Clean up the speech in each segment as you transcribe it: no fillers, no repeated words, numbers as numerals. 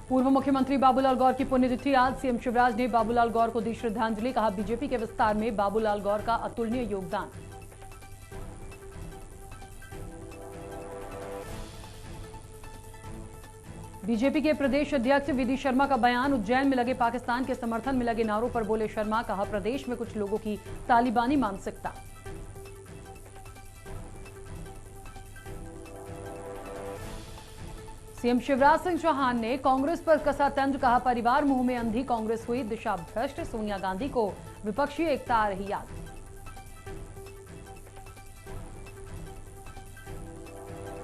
पूर्व मुख्यमंत्री बाबूलाल गौर की पुण्यतिथि आज। सीएम शिवराज ने बाबूलाल गौर को दी श्रद्धांजलि। कहा, बीजेपी के विस्तार में बाबूलाल गौर का अतुलनीय योगदान। बीजेपी के प्रदेश अध्यक्ष वीडी शर्मा का बयान। उज्जैन में लगे पाकिस्तान के समर्थन में लगे नारों पर बोले शर्मा। कहा, प्रदेश में कुछ लोगों की तालिबानी मानसिकता। सीएम शिवराज सिंह चौहान ने कांग्रेस पर कसा तंज। कहा, परिवार मुंह में अंधी कांग्रेस हुई दिशा भ्रष्ट। सोनिया गांधी को विपक्षी एकता आ रही याद।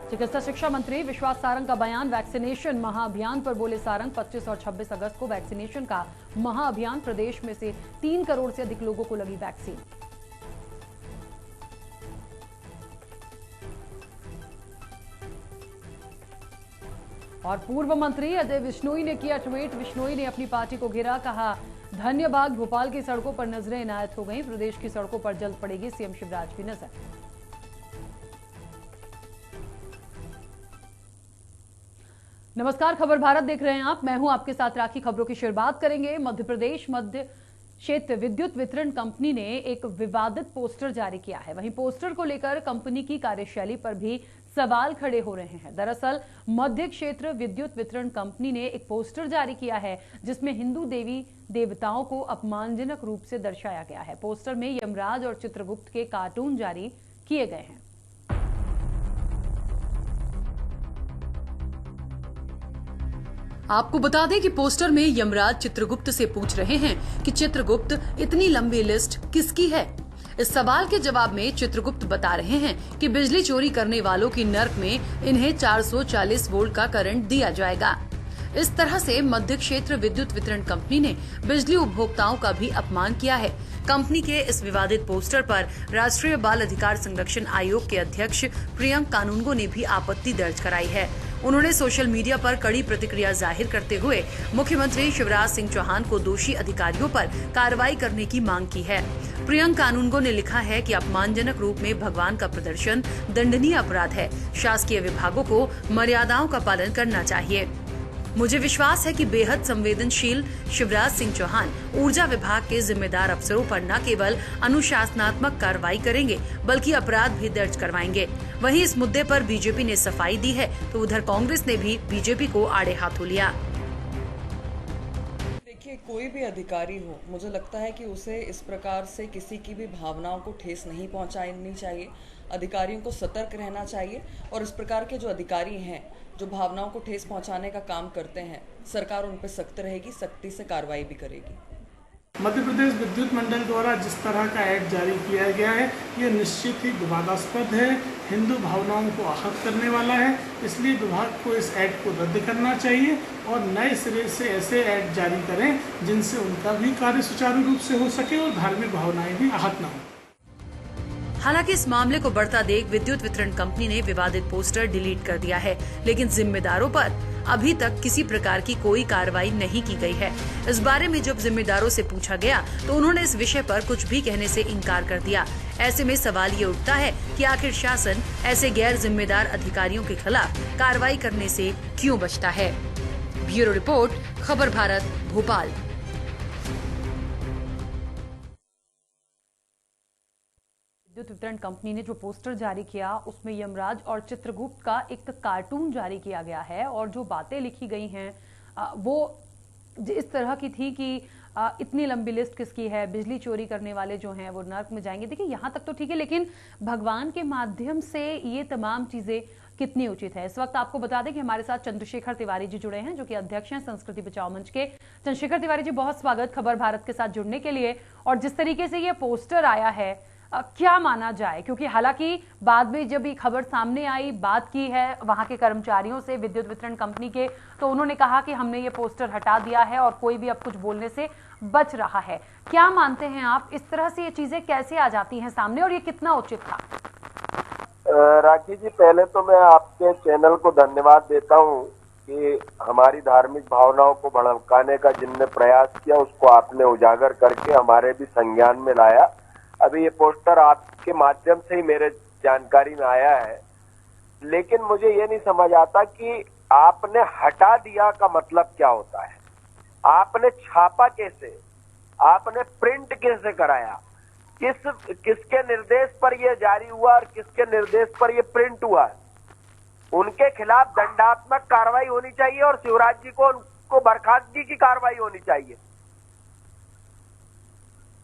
चिकित्सा शिक्षा मंत्री विश्वास सारंग का बयान। वैक्सीनेशन महाअभियान पर बोले सारंग। 25 और 26 अगस्त को वैक्सीनेशन का महाअभियान। प्रदेश में से 3 करोड़ से अधिक लोगों को लगी वैक्सीन। और पूर्व मंत्री अजय विश्नोई ने किया ट्वीट। विश्नोई ने अपनी पार्टी को घेरा। कहा, धन्यवाद, भोपाल की सड़कों पर नजरें इनायत हो गई। प्रदेश की सड़कों पर जल्द पड़ेगी सीएम शिवराज की नजर। नमस्कार, खबर भारत देख रहे हैं आप। मैं हूं आपके साथ राखी। खबरों की शुरुआत करेंगे। मध्य प्रदेश मध्य क्षेत्र विद्युत वितरण कंपनी ने एक विवादित पोस्टर जारी किया है। वहीं पोस्टर को लेकर कंपनी की कार्यशैली पर भी सवाल खड़े हो रहे हैं। दरअसल मध्य क्षेत्र विद्युत वितरण कंपनी ने एक पोस्टर जारी किया है जिसमें हिंदू देवी देवताओं को अपमानजनक रूप से दर्शाया गया है। पोस्टर में यमराज और चित्रगुप्त के कार्टून जारी किए गए हैं। आपको बता दें कि पोस्टर में यमराज चित्रगुप्त से पूछ रहे हैं कि चित्रगुप्त, इतनी लंबी लिस्ट किसकी है। इस सवाल के जवाब में चित्रगुप्त बता रहे हैं कि बिजली चोरी करने वालों की नर्क में इन्हें 440 वोल्ट का करंट दिया जाएगा। इस तरह से मध्य क्षेत्र विद्युत वितरण कंपनी ने बिजली उपभोक्ताओं का भी अपमान किया है। कंपनी के इस विवादित पोस्टर पर राष्ट्रीय बाल अधिकार संरक्षण आयोग के अध्यक्ष प्रियंक कानूनगो ने भी आपत्ति दर्ज कराई है। उन्होंने सोशल मीडिया पर कड़ी प्रतिक्रिया जाहिर करते हुए मुख्यमंत्री शिवराज सिंह चौहान को दोषी अधिकारियों पर कार्रवाई करने की मांग की है। प्रियंक कानूनगो ने लिखा है कि अपमानजनक रूप में भगवान का प्रदर्शन दंडनीय अपराध है। शासकीय विभागों को मर्यादाओं का पालन करना चाहिए। मुझे विश्वास है कि बेहद संवेदनशील शिवराज सिंह चौहान ऊर्जा विभाग के जिम्मेदार अफसरों पर न केवल अनुशासनात्मक कार्रवाई करेंगे बल्कि अपराध भी दर्ज करवाएंगे। वहीं इस मुद्दे पर बीजेपी ने सफाई दी है तो उधर कांग्रेस ने भी बीजेपी को आड़े हाथों लिया। देखिए, कोई भी अधिकारी हो, मुझे लगता है कि उसे इस प्रकार से किसी की भी भावनाओं को ठेस नहीं पहुंचानी चाहिए। अधिकारियों को सतर्क रहना चाहिए और इस प्रकार के जो अधिकारी हैं जो भावनाओं को ठेस पहुंचाने का काम करते हैं, सरकार उन पर सख्त रहेगी, सख्ती से कार्रवाई भी करेगी। मध्य प्रदेश विद्युत मंडल द्वारा जिस तरह का ऐड जारी किया गया है ये निश्चित ही विवादास्पद है, हिंदू भावनाओं को आहत करने वाला है। इसलिए विभाग को इस ऐड को रद्द करना चाहिए और नए सिरे से ऐसे ऐड जारी करें जिनसे उनका भी कार्य सुचारू रूप से हो सके और धार्मिक भावनाएं भी आहत न हो। हालांकि इस मामले को बढ़ता देख विद्युत वितरण कंपनी ने विवादित पोस्टर डिलीट कर दिया है, लेकिन जिम्मेदारों पर अभी तक किसी प्रकार की कोई कार्रवाई नहीं की गई है। इस बारे में जब जिम्मेदारों से पूछा गया तो उन्होंने इस विषय पर कुछ भी कहने से इनकार कर दिया। ऐसे में सवाल ये उठता है कि आखिर शासन ऐसे गैर जिम्मेदार अधिकारियों के खिलाफ कार्रवाई करने से क्यों बचता है। ब्यूरो रिपोर्ट, खबर भारत, भोपाल। विद्युत वितरण कंपनी ने जो पोस्टर जारी किया उसमें यमराज और चित्रगुप्त का एक कार्टून जारी किया गया है और जो बातें लिखी गई हैं वो इस तरह की थी कि इतनी लंबी लिस्ट किसकी है, बिजली चोरी करने वाले जो हैं वो नर्क में जाएंगे। देखिए, यहाँ तक तो ठीक है, लेकिन भगवान के माध्यम से ये तमाम चीजें कितनी उचित है। इस वक्त आपको बता दें कि हमारे साथ चंद्रशेखर तिवारी जी जुड़े हैं जो कि अध्यक्ष हैं संस्कृति बचाओ मंच के। चंद्रशेखर तिवारी जी, बहुत स्वागत खबर भारत के साथ जुड़ने के लिए। और जिस तरीके से ये पोस्टर आया है क्या माना जाए, क्योंकि हालांकि बाद में जब ये खबर सामने आई, बात की है वहां के कर्मचारियों से विद्युत वितरण कंपनी के, तो उन्होंने कहा कि हमने ये पोस्टर हटा दिया है और कोई भी अब कुछ बोलने से बच रहा है। क्या मानते हैं आप, इस तरह से ये चीजें कैसे आ जाती हैं सामने और ये कितना उचित था? राखी जी, पहले तो मैं आपके चैनल को धन्यवाद देता हूँ कि हमारी धार्मिक भावनाओं को भड़काने का जिनने प्रयास किया उसको आपने उजागर करके हमारे भी संज्ञान में लाया। अभी ये पोस्टर आपके माध्यम से ही मेरे जानकारी में आया है, लेकिन मुझे ये नहीं समझ आता कि आपने हटा दिया का मतलब क्या होता है, आपने छापा कैसे, आपने प्रिंट कैसे कराया, किसके निर्देश पर यह जारी हुआ और किसके निर्देश पर यह प्रिंट हुआ, उनके खिलाफ दंडात्मक कार्रवाई होनी चाहिए और शिवराज जी को उनको बर्खास्तगी की कार्रवाई होनी चाहिए।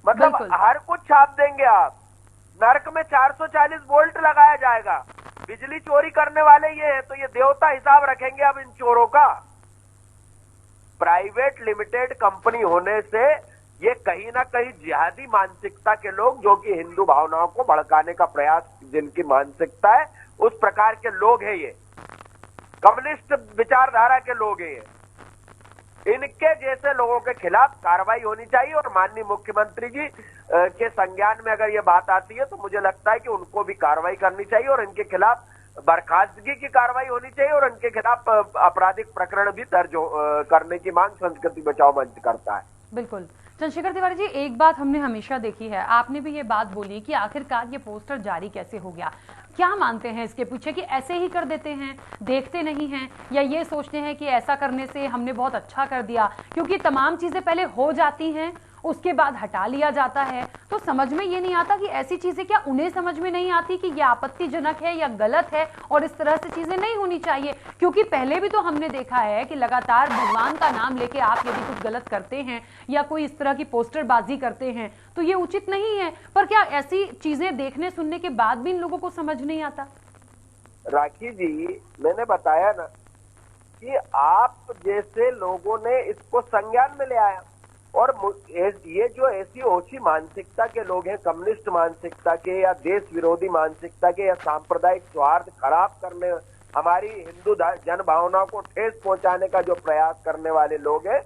मतलब हर कुछ छाप देंगे आप, नर्क में 440 वोल्ट लगाया जाएगा, बिजली चोरी करने वाले ये हैं तो ये देवता हिसाब रखेंगे अब इन चोरों का। प्राइवेट लिमिटेड कंपनी होने से ये कहीं ना कहीं जिहादी मानसिकता के लोग, जो कि हिंदू भावनाओं को भड़काने का प्रयास, जिनकी मानसिकता है उस प्रकार के लोग हैं, ये कम्युनिस्ट विचारधारा के लोग हैं, इनके जैसे लोगों के खिलाफ कार्रवाई होनी चाहिए। और माननीय मुख्यमंत्री जी के संज्ञान में अगर ये बात आती है तो मुझे लगता है कि उनको भी कार्रवाई करनी चाहिए और इनके खिलाफ बर्खास्तगी की कार्रवाई होनी चाहिए और इनके खिलाफ आपराधिक प्रकरण भी दर्ज करने की मांग संस्कृति बचाओ मंच करता है। बिल्कुल। चंद्रशेखर तिवारी जी, एक बात हमने हमेशा देखी है, आपने भी ये बात बोली कि आखिरकार ये पोस्टर जारी कैसे हो गया। क्या मानते हैं इसके पीछे कि ऐसे ही कर देते हैं, देखते नहीं हैं, या ये सोचते हैं कि ऐसा करने से हमने बहुत अच्छा कर दिया, क्योंकि तमाम चीजें पहले हो जाती हैं उसके बाद हटा लिया जाता है। तो समझ में ये नहीं आता कि ऐसी चीजें, क्या उन्हें समझ में नहीं आती कि ये आपत्तिजनक है या गलत है और इस तरह से चीजें नहीं होनी चाहिए? क्योंकि पहले भी तो हमने देखा है कि लगातार भगवान का नाम लेके आप यदि कुछ गलत करते हैं या कोई इस तरह की पोस्टरबाजी करते हैं तो ये उचित नहीं है। पर क्या ऐसी चीजें देखने सुनने के बाद भी इन लोगों को समझ नहीं आता? राखी जी, मैंने बताया ना कि आप जैसे लोगों ने इसको संज्ञान में ले आया और ये जो ऐसी ओछी मानसिकता के लोग हैं, कम्युनिस्ट मानसिकता के या देश विरोधी मानसिकता के या सांप्रदायिक सौहार्द खराब करने, हमारी हिंदू जन भावनाओं को ठेस पहुंचाने का जो प्रयास करने वाले लोग हैं,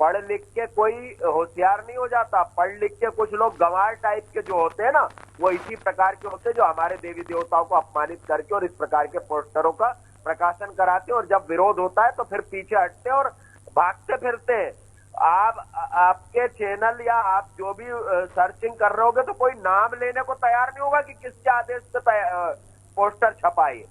पढ़ लिख के कोई होशियार नहीं हो जाता। पढ़ लिख के कुछ लोग गंवार टाइप के जो होते हैं ना, वो इसी प्रकार के होते हैं जो हमारे देवी देवताओं को अपमानित करके और इस प्रकार के पोस्टरों का प्रकाशन कराते हैं और जब विरोध होता है तो फिर पीछे हटते हैं और भागते फिरते हैं। आपके चैनल या आप जो भी सर्चिंग कर रहे होगे तो कोई नाम लेने को तैयार नहीं होगा कि किसके आदेश से पोस्टर छपाए।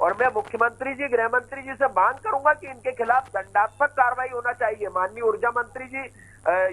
और मैं मुख्यमंत्री जी, गृह मंत्री जी से मांग करूंगा कि इनके खिलाफ दंडात्मक कार्रवाई होना चाहिए। माननीय ऊर्जा मंत्री जी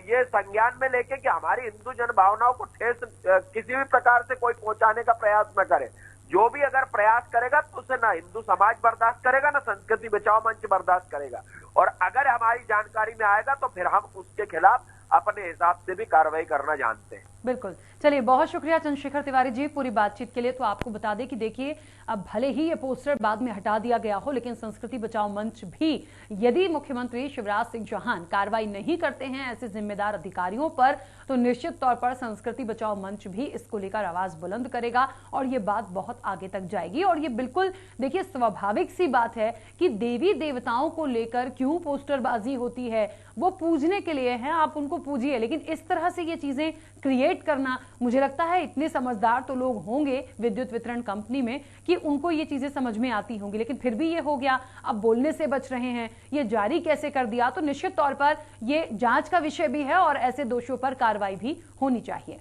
ये संज्ञान में लेके कि हमारी हिंदू जन भावनाओं को ठेस किसी भी प्रकार से कोई पहुंचाने का प्रयास न करे। जो भी अगर प्रयास करेगा तो उसे ना हिंदू समाज बर्दाश्त करेगा, ना संस्कृति बचाओ मंच बर्दाश्त करेगा। और अगर हमारी जानकारी में आएगा तो फिर हम उसके खिलाफ अपने हिसाब से भी कार्रवाई करना जानते हैं। बिल्कुल। चलिए, बहुत शुक्रिया चंद्रशेखर तिवारी जी पूरी बातचीत के लिए। तो आपको बता दें कि देखिए, अब भले ही ये पोस्टर बाद में हटा दिया गया हो, लेकिन संस्कृति बचाओ मंच भी यदि मुख्यमंत्री शिवराज सिंह चौहान कार्रवाई नहीं करते हैं ऐसे जिम्मेदार अधिकारियों पर, तो निश्चित तौर पर संस्कृति बचाओ मंच भी इसको लेकर आवाज बुलंद करेगा और ये बात बहुत आगे तक जाएगी। और ये बिल्कुल देखिए स्वाभाविक सी बात है कि देवी देवताओं को लेकर क्यों पोस्टरबाजी होती है, वो पूजने के लिए है, आप उनको पूजिए, लेकिन इस तरह से ये चीजें क्रिएट करना, मुझे लगता है इतने समझदार तो लोग होंगे विद्युत वितरण कंपनी में कि उनको ये चीजें समझ में आती होंगी, लेकिन फिर भी ये हो गया। अब बोलने से बच रहे हैं, ये जारी कैसे कर दिया, तो निश्चित तौर पर ये जांच का विषय भी है और ऐसे दोषियों पर कार्रवाई भी होनी चाहिए।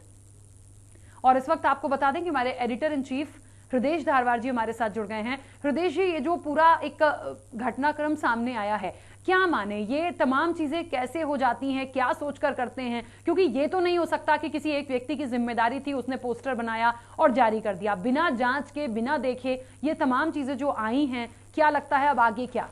और इस वक्त आपको बता दें कि हमारे एडिटर इन चीफ हृदय धारवार जी हमारे साथ जुड़ गए हैं। हृदय जी, ये जो पूरा एक घटनाक्रम सामने आया है, क्या माने, ये तमाम चीजें कैसे हो जाती हैं, क्या सोचकर करते हैं? क्योंकि ये तो नहीं हो सकता कि किसी एक व्यक्ति की जिम्मेदारी थी, उसने पोस्टर बनाया और जारी कर दिया बिना जांच के, बिना देखे। ये तमाम चीजें जो आई हैं, क्या लगता है अब आगे क्या?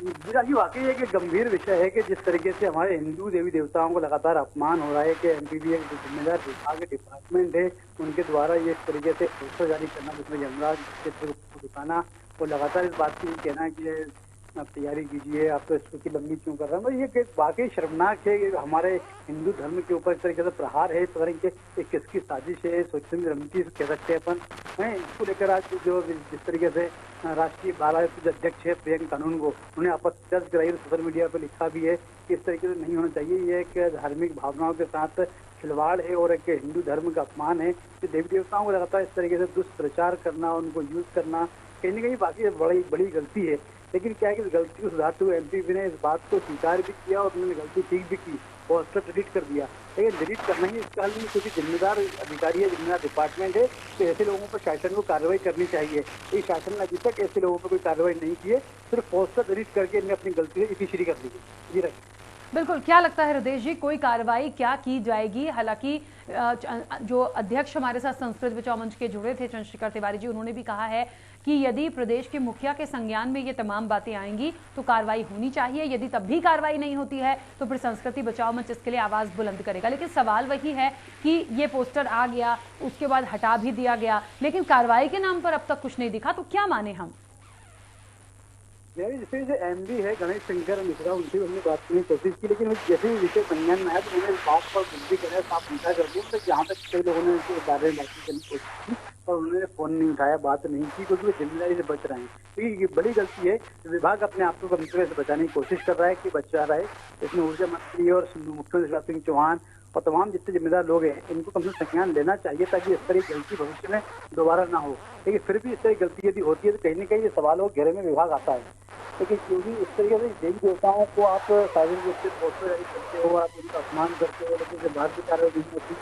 जी वाकई एक गंभीर विषय है कि जिस तरीके से हमारे हिंदू देवी देवताओं को लगातार अपमान हो रहा है कि एमपीबीए जो जिम्मेदार विभाग डिपार्टमेंट है उनके द्वारा ये इस तरीके से पोस्टर जारी करना, जिसमें यमराज चित्र को दिखाना और लगातार इस बात की कहना कि आप तैयारी कीजिए, आप तो इसकी लंबी क्यों कर रहे हैं। ये वाकई शर्मनाक है। हमारे हिंदू धर्म के ऊपर इस तरीके से प्रहार है, पता नहीं कि किसकी साजिश है, सोचने रमती कह सकते हैं अपन। इसको लेकर आज जो जिस तरीके से राष्ट्रीय बाल आयोग के अध्यक्ष है प्रियंका कानून को उन्हें आपत्ति दर्ज कराई, सोशल मीडिया पर लिखा भी है कि इस तरीके से नहीं होना चाहिए। ये एक धार्मिक भावनाओं के साथ खिलवाड़ है और एक हिंदू धर्म का अपमान है कि देवी देवताओं को लगातार इस तरीके से दुष्प्रचार करना, उनको यूज करना कहीं ना कहीं बाकी बड़ी गलती है। लेकिन क्या है कि गलती को सुधारते हुए एमपीबी ने इस बात को स्वीकार भी किया और उन्होंने गलती ठीक भी की, पोस्टर डिलीट कर दिया। लेकिन डिलीट करना ही इसका हल नहीं, क्योंकि जिम्मेदार अधिकारी है, जिम्मेदार डिपार्टमेंट है, तो ऐसे लोगों पर शासन को कार्रवाई करनी चाहिए। ये शासन ने अभी तक ऐसे लोगों पर कोई कार्रवाई नहीं की है, सिर्फ पोस्टर डिलीट करके इन्हें अपनी गलती से इतिश्री कर दी है। जी रखिए। बिल्कुल, क्या लगता है हृदय जी, कोई कार्रवाई क्या की जाएगी? हालांकि जो अध्यक्ष हमारे साथ संस्कृत बचाओ मंच के जुड़े थे चंद्रशेखर तिवारी जी, उन्होंने भी कहा है कि यदि प्रदेश के मुखिया के संज्ञान में ये तमाम बातें आएंगी तो कार्रवाई होनी चाहिए। यदि तब भी कार्रवाई नहीं होती है तो फिर संस्कृति बचाओ मंच इसके लिए आवाज बुलंद करेगा। लेकिन सवाल वही है कि ये पोस्टर आ गया, उसके बाद हटा भी दिया गया, लेकिन कार्रवाई के नाम पर अब तक कुछ नहीं दिखा, तो क्या माने हम? जैसे एमडी है गणेश शंकर मिश्रा, उनसे हमने बात करने की कोशिश की, लेकिन जैसे ही विषय संज्ञान में आया तो उन्होंने बात पर बुद्धि कराया, साफ उठा कर दिया। तो जहाँ तक कई लोगों ने इसके बारे में बातचीत करने की कोशिश की और उन्होंने फोन नहीं उठाया, बात नहीं की, क्योंकि वो जिम्मेदारी से बच रहे हैं। क्योंकि ये बड़ी गलती है, विभाग अपने आप को कमजोरी से बचाने की कोशिश कर रहा है कि बचा रहा है। इसमें ऊर्जा मंत्री और मुख्यमंत्री शिवराज सिंह चौहान और तमाम जितने जिम्मेदार लोग हैं, इनको कम से कम संज्ञान लेना चाहिए, ताकि इस तरह की गलती भविष्य में दोबारा ना हो। लेकिन फिर भी इस तरह की गलती यदि होती है तो कहीं ना कहीं ये सवालों के घेरे में विभाग आता है। लेकिन क्योंकि इस तरीके से देवी देवताओं को आप सार्वजनिक रूप से पोस्टर जारी करते हो, आप उनका अपमान करते हो, लेकिन जब भारतीय कार्रवाई नहीं होती,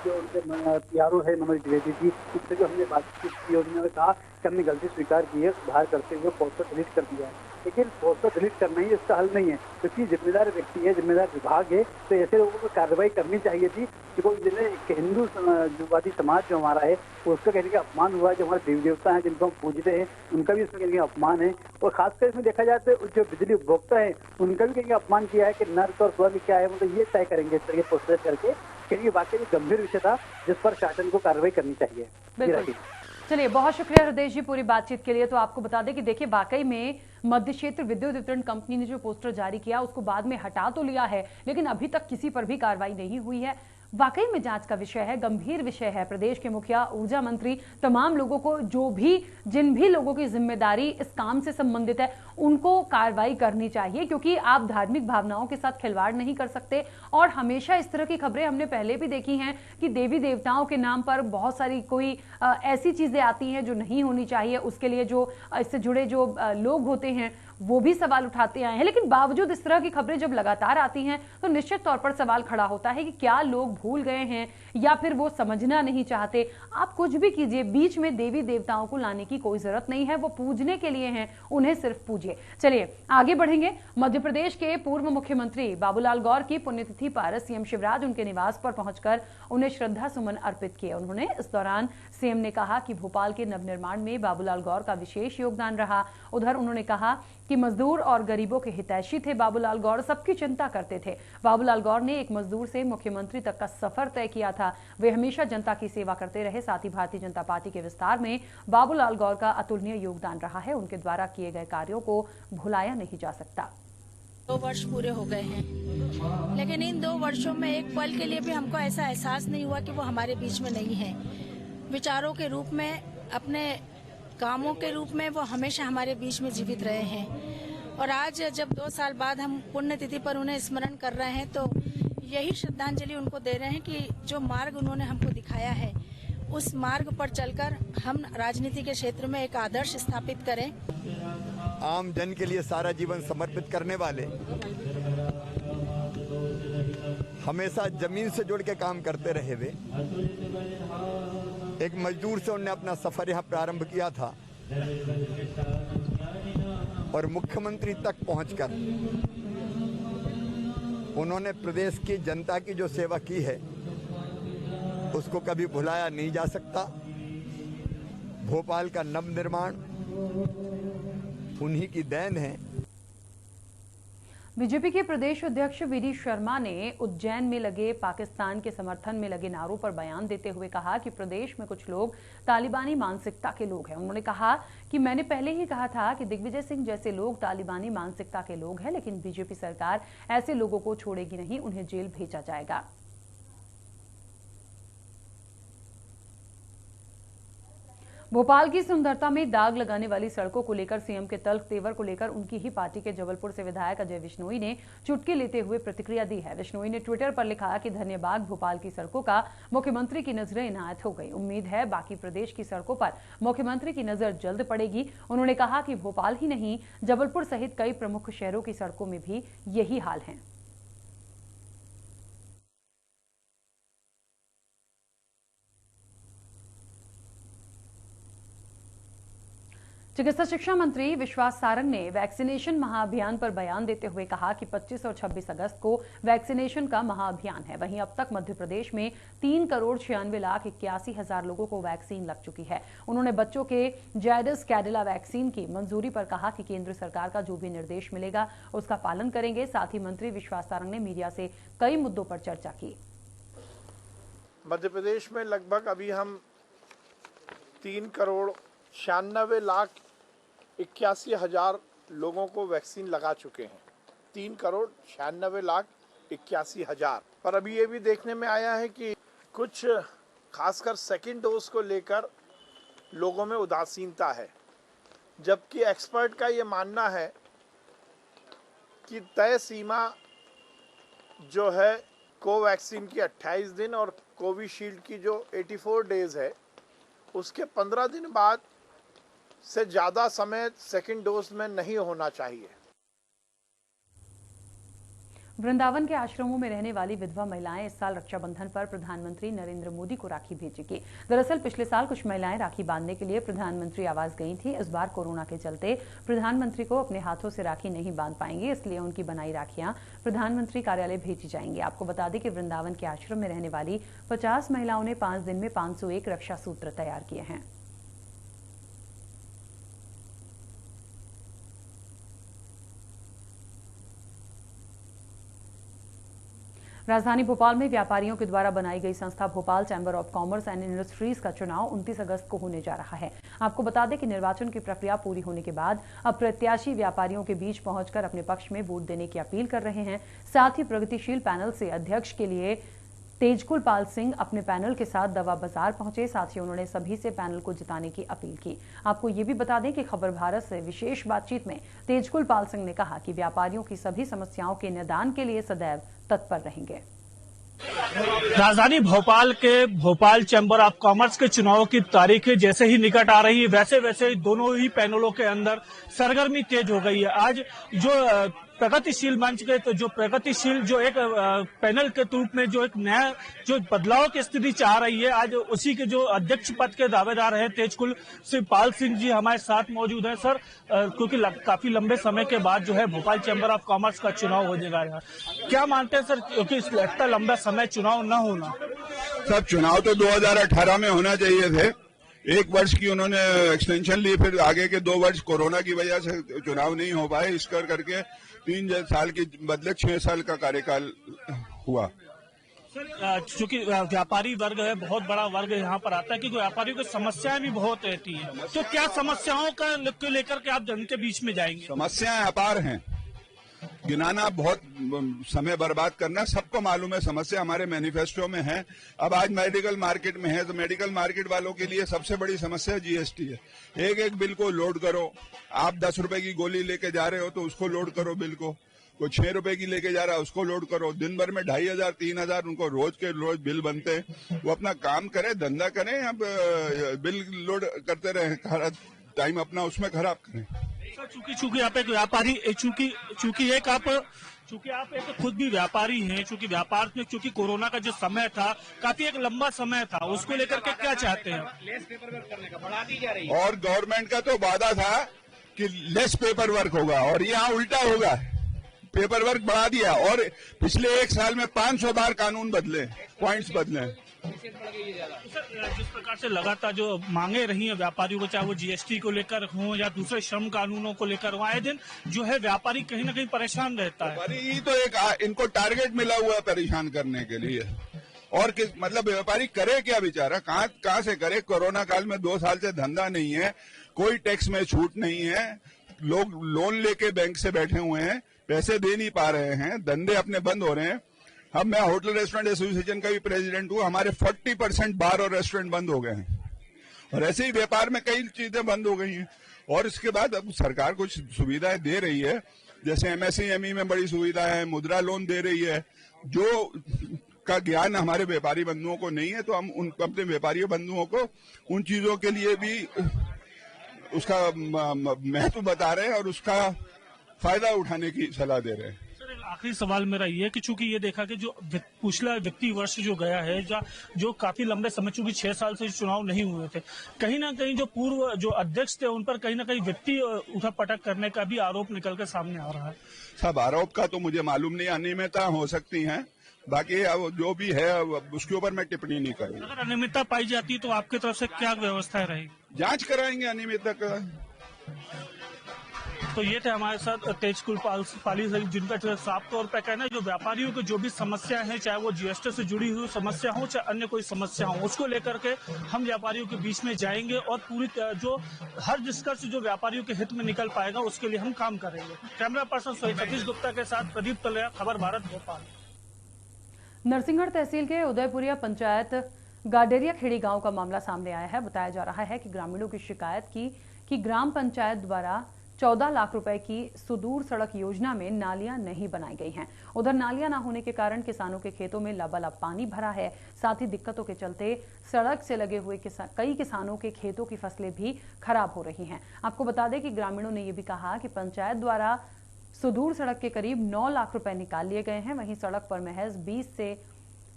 जो उनके पीआरओ है मनोज द्विवेदी जी, उससे जो हमने बातचीत की, उन्होंने कहा कि हमने गलती स्वीकार की है, सुधार करते हुए पोस्टर डिलीट कर दिया है। लेकिन पोस्टर डिलीट करना ही इसका हल नहीं है, क्योंकि जिम्मेदार व्यक्ति है, जिम्मेदार विभाग है, तो ऐसे लोगों को कार्रवाई करनी चाहिए थी। जिन्हें हिंदूवादी समाज जो हमारा है उसका कहने का अपमान हुआ है, जो हमारे देवी देवता हैं जिनको हम पूजते हैं, उनका भी इसमें कहने का अपमान है। और खासकर इसमें देखा जाए तो जो बिजली उपभोक्ता है उनका भी कहने का अपमान किया है कि नर्क और स्वर्ग क्या है, मतलब ये तय करेंगे इस तरह के पोस्टर करके। क्योंकि वाकई गंभीर विषय था जिस पर शासन को कार्रवाई करनी चाहिए। बिल्कुल, चलिए बहुत शुक्रिया हृदय जी पूरी बातचीत के लिए। तो आपको बता दें कि देखिए वाकई में मध्य क्षेत्र विद्युत वितरण कंपनी ने जो पोस्टर जारी किया उसको बाद में हटा तो लिया है, लेकिन अभी तक किसी पर भी कार्रवाई नहीं हुई है। वाकई में जांच का विषय है, गंभीर विषय है। प्रदेश के मुखिया, ऊर्जा मंत्री, तमाम लोगों को, जिन भी लोगों की जिम्मेदारी इस काम से संबंधित है, उनको कार्रवाई करनी चाहिए, क्योंकि आप धार्मिक भावनाओं के साथ खिलवाड़ नहीं कर सकते। और हमेशा इस तरह की खबरें हमने पहले भी देखी हैं कि देवी देवताओं के नाम पर बहुत सारी कोई ऐसी चीजें आती हैं जो नहीं होनी चाहिए। उसके लिए जो इससे जुड़े जो लोग होते हैं वो भी सवाल उठाते आए हैं, लेकिन बावजूद इस तरह की खबरें जब लगातार आती हैं तो निश्चित तौर पर सवाल खड़ा होता है कि क्या लोग भूल गए हैं या फिर वो समझना नहीं चाहते। आप कुछ भी कीजिए, बीच में देवी देवताओं को लाने की कोई जरूरत नहीं है, वो पूजने के लिए हैं, उन्हें सिर्फ पूजिए। चलिए आगे बढ़ेंगे। मध्य प्रदेश के पूर्व मुख्यमंत्री बाबूलाल गौर की पुण्यतिथि पर सीएम शिवराज उनके निवास पर पहुंचकर उन्हें श्रद्धा सुमन अर्पित किए। उन्होंने इस दौरान सीएम ने कहा कि भोपाल के नवनिर्माण में बाबूलाल गौर का विशेष योगदान रहा। उधर उन्होंने कहा कि मजदूर और गरीबों के हितैषी थे बाबूलाल गौर, सबकी चिंता करते थे। बाबूलाल गौर ने एक मजदूर से मुख्यमंत्री तक का सफर तय किया था। वे हमेशा जनता की सेवा करते रहे। साथ ही भारतीय जनता पार्टी के विस्तार में बाबूलाल गौर का अतुलनीय योगदान रहा है। उनके द्वारा किए गए कार्यों को भुलाया नहीं जा सकता। 2 वर्ष पूरे हो गए हैं, लेकिन इन 2 वर्षों में एक पल के लिए भी हमको ऐसा एहसास नहीं हुआ कि वो हमारे बीच में नहीं है। विचारों के रूप में, अपने कामों के रूप में वो हमेशा हमारे बीच में जीवित रहे हैं। और आज जब 2 साल बाद हम पुण्यतिथि पर उन्हें स्मरण कर रहे हैं, तो यही श्रद्धांजलि उनको दे रहे हैं कि जो मार्ग उन्होंने हमको दिखाया है, उस मार्ग पर चलकर हम राजनीति के क्षेत्र में एक आदर्श स्थापित करें। आम जन के लिए सारा जीवन समर्पित करने वाले, हमेशा जमीन से जुड़ के काम करते रहे वे। एक मजदूर से उन्होंने अपना सफर यहाँ प्रारंभ किया था और मुख्यमंत्री तक पहुंचकर उन्होंने प्रदेश की जनता की जो सेवा की है उसको कभी भुलाया नहीं जा सकता। भोपाल का नवनिर्माण उन्हीं की देन है। बीजेपी के प्रदेश अध्यक्ष वीडी शर्मा ने उज्जैन में लगे पाकिस्तान के समर्थन में लगे नारों पर बयान देते हुए कहा कि प्रदेश में कुछ लोग तालिबानी मानसिकता के लोग हैं। उन्होंने कहा कि मैंने पहले ही कहा था कि दिग्विजय सिंह जैसे लोग तालिबानी मानसिकता के लोग हैं, लेकिन बीजेपी सरकार ऐसे लोगों को छोड़ेगी नहीं, उन्हें जेल भेजा जाएगा। भोपाल की सुंदरता में दाग लगाने वाली सड़कों को लेकर सीएम के तल्ख तेवर को लेकर उनकी ही पार्टी के जबलपुर से विधायक अजय विश्नोई ने चुटकी लेते हुए प्रतिक्रिया दी है। विश्नोई ने ट्विटर पर लिखा कि धन्यवाद, भोपाल की सड़कों का मुख्यमंत्री की नजरें इनायत हो गई। उम्मीद है बाकी प्रदेश की सड़कों पर मुख्यमंत्री की नजर जल्द पड़ेगी। उन्होंने कहा कि भोपाल ही नहीं, जबलपुर सहित कई प्रमुख शहरों की सड़कों में भी यही हाल है। चिकित्सा शिक्षा मंत्री विश्वास सारंग ने वैक्सीनेशन महाअभियान पर बयान देते हुए कहा कि 25 और 26 अगस्त को वैक्सीनेशन का महाअभियान है। वहीं अब तक मध्य प्रदेश में 3,96,81,000 लोगों को वैक्सीन लग चुकी है। उन्होंने बच्चों के जायडस कैडिला वैक्सीन की मंजूरी पर कहा कि केंद्र सरकार का जो भी निर्देश मिलेगा उसका पालन करेंगे। साथ ही मंत्री विश्वास सारंग ने मीडिया से कई मुद्दों पर चर्चा की। मध्य प्रदेश में लगभग अभी हम 3,96,81,000 लोगों को वैक्सीन लगा चुके हैं। 3,96,81,000। पर अभी ये भी देखने में आया है कि कुछ खासकर सेकेंड डोज को लेकर लोगों में उदासीनता है, जबकि एक्सपर्ट का ये मानना है कि तय सीमा जो है कोवैक्सीन की 28 दिन और कोविशील्ड की जो 84 डेज है उसके 15 दिन बाद से ज़्यादा समय सेकेंड डोज में नहीं होना चाहिए। वृंदावन के आश्रमों में रहने वाली विधवा महिलाएं इस साल रक्षाबंधन पर प्रधानमंत्री नरेंद्र मोदी को राखी भेजेंगी। दरअसल पिछले साल कुछ महिलाएं राखी बांधने के लिए प्रधानमंत्री आवास गई थी। इस बार कोरोना के चलते प्रधानमंत्री को अपने हाथों से राखी नहीं बांध पाएंगी, इसलिए उनकी बनाई राखियां प्रधानमंत्री कार्यालय भेजी जाएंगी। आपको बता दें कि वृंदावन के आश्रम में रहने वाली 50 महिलाओं ने 5 दिन में 501 रक्षा सूत्र तैयार किए हैं। राजधानी भोपाल में व्यापारियों के द्वारा बनाई गई संस्था Bhopal chamber of commerce and industries का चुनाव 29 अगस्त को होने जा रहा है। आपको बता दें कि निर्वाचन की प्रक्रिया पूरी होने के बाद अब प्रत्याशी व्यापारियों के बीच पहुंचकर अपने पक्ष में वोट देने की अपील कर रहे हैं। साथ ही प्रगतिशील पैनल से अध्यक्ष के लिए तेजकुल पाल सिंह अपने पैनल के साथ दवा बाजार पहुंचे। साथ ही उन्होंने सभी से पैनल को जिताने की अपील की। आपको ये भी बता दें कि खबर भारत से विशेष बातचीत में तेजकुल पाल सिंह ने कहा कि व्यापारियों की सभी समस्याओं के निदान के लिए सदैव तत्पर रहेंगे। राजधानी भोपाल के भोपाल चैंबर ऑफ कॉमर्स के चुनाव की तारीख जैसे ही निकट आ रही है वैसे वैसे दोनों ही पैनलों के अंदर सरगर्मी तेज हो गई है। आज जो प्रगतिशील मंच के तो जो प्रगतिशील जो एक पैनल के रूप में जो एक नया जो बदलाव की स्थिति चाह रही है, आज उसी के जो अध्यक्ष पद के दावेदार हैं तेजकुल पाल सिंह जी हमारे साथ मौजूद हैं। सर, क्योंकि काफी लंबे समय के बाद जो है भोपाल चैंबर ऑफ कॉमर्स का चुनाव होने जा रहा है, क्या मानते हैं सर, क्योंकि इतना लंबा समय चुनाव न होना? सर, चुनाव तो 2018 में होना चाहिए थे। 1 वर्ष की उन्होंने एक्सटेंशन ली, फिर आगे के 2 वर्ष कोरोना की वजह से चुनाव नहीं हो पाए। इस करके 3 साल की बदले 6 साल का कार्यकाल हुआ। सर, चूंकि व्यापारी वर्ग है, बहुत बड़ा वर्ग यहाँ पर आता है, क्योंकि व्यापारियों की समस्याएं भी बहुत रहती हैं, तो क्या समस्याओं का लेकर के आप जन के बीच में जाएंगे? समस्याएं अपार हैं, गिनाना बहुत समय बर्बाद करना। सबको मालूम है समस्या हमारे मैनिफेस्टो में है। अब आज मेडिकल मार्केट में है तो मेडिकल मार्केट वालों के लिए सबसे बड़ी समस्या जीएसटी है। एक बिल को लोड करो। आप 10 रुपए की गोली लेके जा रहे हो तो उसको लोड करो बिल को। कोई 6 रुपए की लेके जा रहा है उसको लोड करो। दिन भर में 2,500 3,000 उनको रोज के रोज बिल बनते हैं। वो अपना काम करें, धंधा करें, अब बिल लोड करते रहे, टाइम अपना उसमें खराब करें। चूंकि आप एक व्यापारी, चूंकि आप एक खुद भी व्यापारी हैं, चूंकि व्यापार में चूंकि कोरोना का जो समय था काफी एक लंबा समय था, उसको लेकर के क्या चाहते हैं? लेस पेपर वर्क करने का बढ़ा दी जा रही है। और गवर्नमेंट का तो वादा था कि लेस पेपर वर्क होगा और यहाँ उल्टा होगा। पेपर वर्क बढ़ा दिया और पिछले 1 साल में 500 बार कानून बदले, पॉइंट्स बदले। जिस प्रकार से लगातार जो मांगे रही हैं व्यापारियों को, चाहे वो जीएसटी को लेकर हो या दूसरे श्रम कानूनों को लेकर, आए दिन जो है व्यापारी कहीं ना कहीं परेशान रहता है। व्यापारी तो एक इनको टारगेट मिला हुआ है परेशान करने के लिए। और किस मतलब व्यापारी करे क्या बेचारा, कहाँ से करे? कोरोना काल में 2 साल से धंधा नहीं है, कोई टैक्स में छूट नहीं है, लोग लोन लेके बैंक से बैठे हुए हैं, पैसे दे नहीं पा रहे हैं, धंधे अपने बंद हो रहे हैं। अब मैं होटल रेस्टोरेंट एसोसिएशन का भी प्रेसिडेंट हूँ। हमारे 40% बार और रेस्टोरेंट बंद हो गए हैं और ऐसे ही व्यापार में कई चीजें बंद हो गई हैं। और इसके बाद अब सरकार कुछ सुविधाएं दे रही है, जैसे एमएसएमई में बड़ी सुविधा है, मुद्रा लोन दे रही है, जो का ज्ञान हमारे व्यापारी बंधुओं को नहीं है। तो हम उन अपने व्यापारी बंधुओं को उन चीजों के लिए भी उसका महत्व बता रहे हैं और उसका फायदा उठाने की सलाह दे रहे हैं। आखिरी सवाल मेरा ये है कि चूंकि ये देखा कि जो पिछला वित्तीय वर्ष जो गया है जो काफी लंबे समय, चूंकि 6 साल से चुनाव नहीं हुए थे, कहीं ना कहीं जो पूर्व जो अध्यक्ष थे उन पर कहीं ना कहीं वित्तीय उठापटक करने का भी आरोप निकल कर सामने आ रहा है। सब आरोप का तो मुझे मालूम नहीं, अनियमितता हो सकती है, बाकी अब जो भी है उसके ऊपर मैं टिप्पणी नहीं करूंगा। अगर अनियमितता पाई जाती है तो आपकी तरफ से क्या व्यवस्था रहेगी? जांच कराएंगे अनियमितता का। तो ये थे हमारे साथ तेजकुल पाली सहित जिनका साफ तौर पर कहना है जो व्यापारियों की जो भी समस्या है, चाहे वो जीएसटी से जुड़ी हुई समस्या हो चाहे अन्य कोई समस्या हो, उसको लेकर के हम व्यापारियों के बीच में जाएंगे और पूरी जो हर निष्कर्ष जो व्यापारियों के हित में निकल पाएगा उसके लिए हम काम करेंगे। कैमरा पर्सन सतीश गुप्ता के साथ प्रदीप तलैया, खबर भारत, भोपाल। नरसिंहगढ़ तहसील के उदयपुरिया पंचायत गाडेरिया खेड़ी गांव का मामला सामने आया है। बताया जा रहा है कि ग्रामीणों की शिकायत की कि ग्राम पंचायत द्वारा 14 लाख रुपए की सुदूर सड़क योजना में नालियां नहीं बनाई गई हैं। उधर नालियां न होने के कारण किसानों के खेतों में लबालब पानी भरा है। साथ ही दिक्कतों के चलते सड़क से लगे हुए कई किसानों के खेतों की फसलें भी खराब हो रही हैं। आपको बता दें कि ग्रामीणों ने यह भी कहा कि पंचायत द्वारा सुदूर सड़क के करीब 9 लाख रुपए निकाल लिए गए हैं। वहीं सड़क पर महज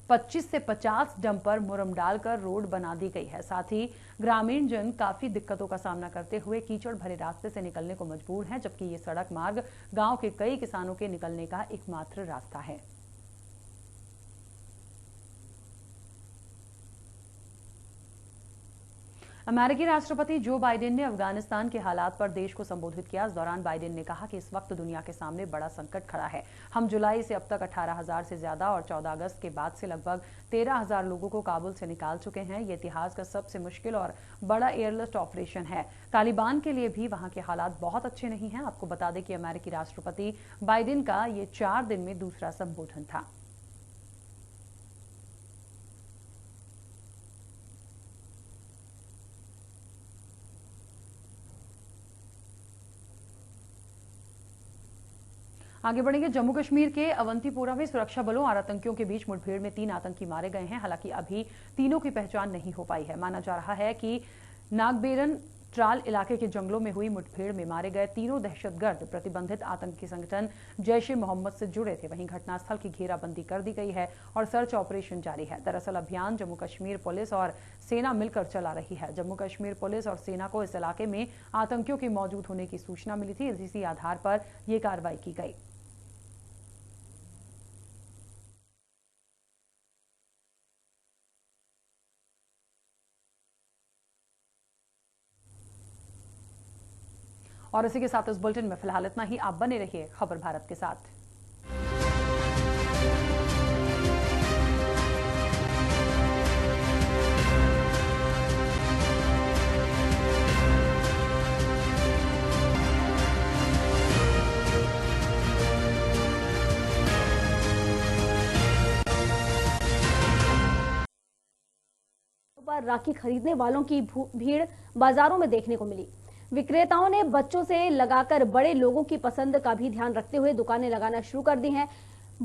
25 से 50 डंपर मुरम डालकर रोड बना दी गई है। साथ ही ग्रामीण जन काफी दिक्कतों का सामना करते हुए कीचड़ भरे रास्ते से निकलने को मजबूर हैं, जबकि ये सड़क मार्ग गांव के कई किसानों के निकलने का एकमात्र रास्ता है। अमेरिकी राष्ट्रपति जो बाइडेन ने अफगानिस्तान के हालात पर देश को संबोधित किया। इस दौरान बाइडेन ने कहा कि इस वक्त दुनिया के सामने बड़ा संकट खड़ा है। हम जुलाई से अब तक 18,000 से ज्यादा और 14 अगस्त के बाद से लगभग 13,000 लोगों को काबुल से निकाल चुके हैं। ये इतिहास का सबसे मुश्किल और बड़ा एयरलिफ्ट ऑपरेशन है। तालिबान के लिए भी वहां के हालात बहुत अच्छे नहीं हैं। आपको बता दें कि अमेरिकी राष्ट्रपति बाइडेन का ये 4 दिन में दूसरा संबोधन था। आगे बढ़ेंगे। जम्मू कश्मीर के अवंतीपोरा में सुरक्षा बलों और आतंकियों के बीच मुठभेड़ में 3 आतंकी मारे गए हैं। हालांकि अभी तीनों की पहचान नहीं हो पाई है। माना जा रहा है कि नागबेरन ट्राल इलाके के जंगलों में हुई मुठभेड़ में मारे गए तीनों दहशतगर्द प्रतिबंधित आतंकी संगठन जैश ए मोहम्मद से जुड़े थे। वहीं घटनास्थल की घेराबंदी कर दी गई है और सर्च ऑपरेशन जारी है। दरअसल अभियान जम्मू कश्मीर पुलिस और सेना मिलकर चला रही है। जम्मू कश्मीर पुलिस और सेना को इस इलाके में आतंकियों के मौजूद होने की सूचना मिली थी। इसी आधार पर यह कार्रवाई की गई। और इसी के साथ इस बुलेटिन में फिलहाल इतना ही। आप बने रहिए खबर भारत के साथ। पर राखी खरीदने वालों की भीड़ बाजारों में देखने को मिली। विक्रेताओं ने बच्चों से लगाकर बड़े लोगों की पसंद का भी ध्यान रखते हुए दुकानें लगाना शुरू कर दी हैं।